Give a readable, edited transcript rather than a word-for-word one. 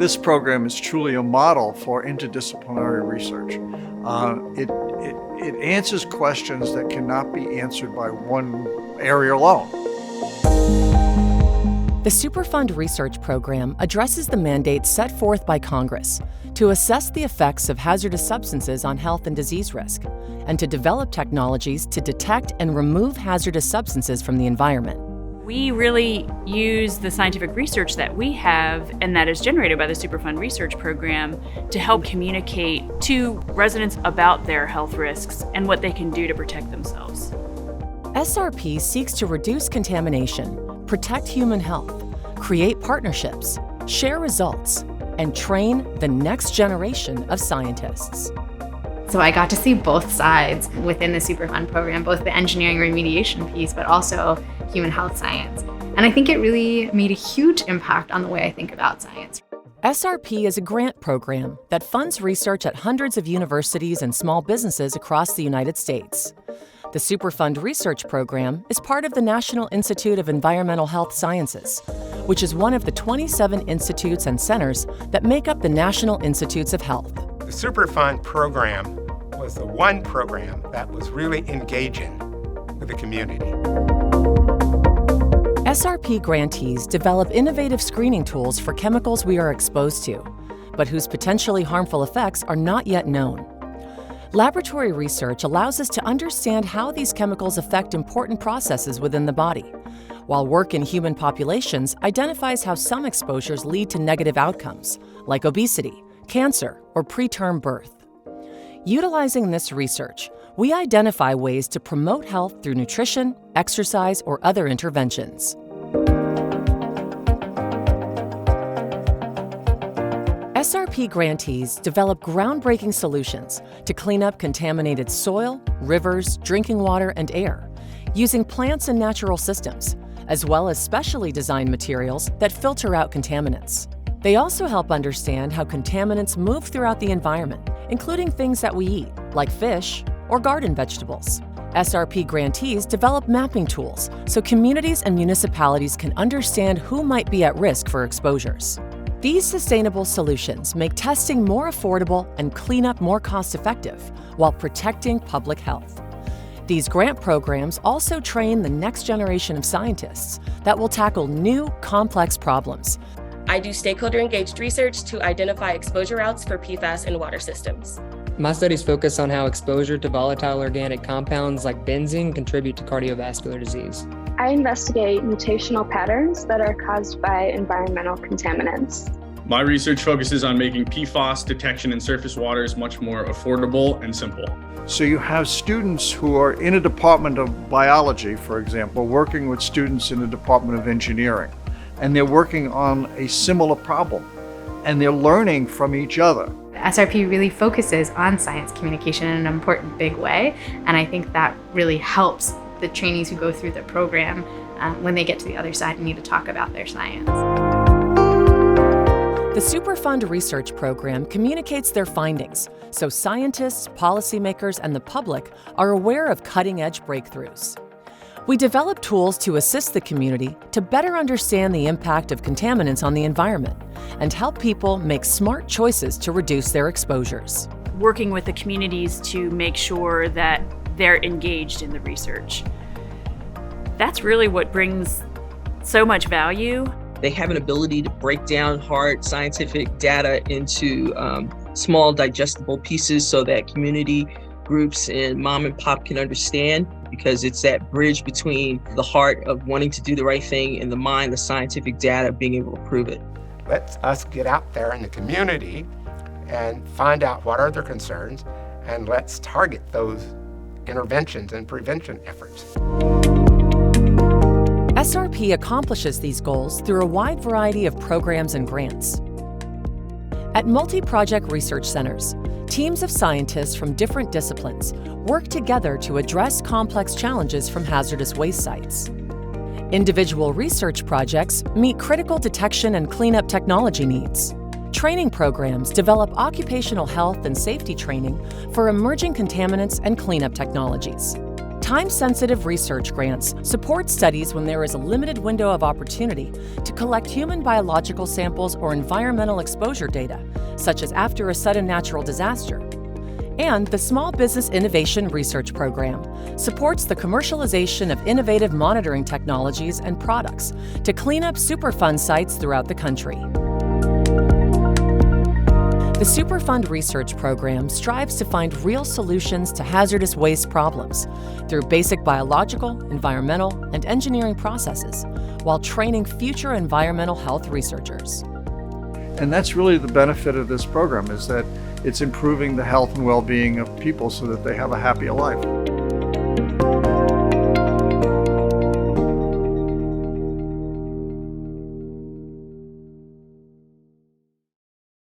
This program is truly a model for interdisciplinary research. It answers questions that cannot be answered by one area alone. The Superfund Research Program addresses the mandate set forth by Congress to assess the effects of hazardous substances on health and disease risk, and to develop technologies to detect and remove hazardous substances from the environment. We really use the scientific research that we have and that is generated by the Superfund Research Program to help communicate to residents about their health risks and what they can do to protect themselves. SRP seeks to reduce contamination, protect human health, create partnerships, share results, and train the next generation of scientists. So I got to see both sides within the Superfund program, both the engineering remediation piece, but also human health science. And I think it really made a huge impact on the way I think about science. SRP is a grant program that funds research at hundreds of universities and small businesses across the United States. The Superfund Research Program is part of the National Institute of Environmental Health Sciences, which is one of the 27 institutes and centers that make up the National Institutes of Health. The Superfund program was the one program that was really engaging with the community. SRP grantees develop innovative screening tools for chemicals we are exposed to, but whose potentially harmful effects are not yet known. Laboratory research allows us to understand how these chemicals affect important processes within the body, while work in human populations identifies how some exposures lead to negative outcomes, like obesity, cancer, or preterm birth. Utilizing this research, we identify ways to promote health through nutrition, exercise, or other interventions. SRP grantees develop groundbreaking solutions to clean up contaminated soil, rivers, drinking water, and air, using plants and natural systems, as well as specially designed materials that filter out contaminants. They also help understand how contaminants move throughout the environment, including things that we eat, like fish or garden vegetables. SRP grantees develop mapping tools so communities and municipalities can understand who might be at risk for exposures. These sustainable solutions make testing more affordable and cleanup more cost-effective while protecting public health. These grant programs also train the next generation of scientists that will tackle new, complex problems. I do stakeholder-engaged research to identify exposure routes for PFAS in water systems. My studies focus on how exposure to volatile organic compounds like benzene contribute to cardiovascular disease. I investigate mutational patterns that are caused by environmental contaminants. My research focuses on making PFAS detection in surface waters much more affordable and simple. So you have students who are in a department of biology, for example, working with students in the Department of Engineering, and they're working on a similar problem, and they're learning from each other. SRP really focuses on science communication in an important big way, and I think that really helps the trainees who go through the program when they get to the other side and need to talk about their science. The Superfund Research Program communicates their findings, so scientists, policymakers, and the public are aware of cutting-edge breakthroughs. We develop tools to assist the community to better understand the impact of contaminants on the environment and help people make smart choices to reduce their exposures. Working with the communities to make sure that they're engaged in the research. That's really what brings so much value. They have an ability to break down hard scientific data into small digestible pieces so that community groups and mom and pop can understand, because it's that bridge between the heart of wanting to do the right thing and the mind, the scientific data, being able to prove it. Let us get out there in the community and find out what are their concerns, and let's target those interventions and prevention efforts. SRP accomplishes these goals through a wide variety of programs and grants. At multi-project research centers, teams of scientists from different disciplines work together to address complex challenges from hazardous waste sites. Individual research projects meet critical detection and cleanup technology needs. Training programs develop occupational health and safety training for emerging contaminants and cleanup technologies. Time-sensitive research grants support studies when there is a limited window of opportunity to collect human biological samples or environmental exposure data, such as after a sudden natural disaster. And the Small Business Innovation Research Program supports the commercialization of innovative monitoring technologies and products to clean up Superfund sites throughout the country. The Superfund Research Program strives to find real solutions to hazardous waste problems through basic biological, environmental, and engineering processes, while training future environmental health researchers. And that's really the benefit of this program, is that it's improving the health and well-being of people so that they have a happier life.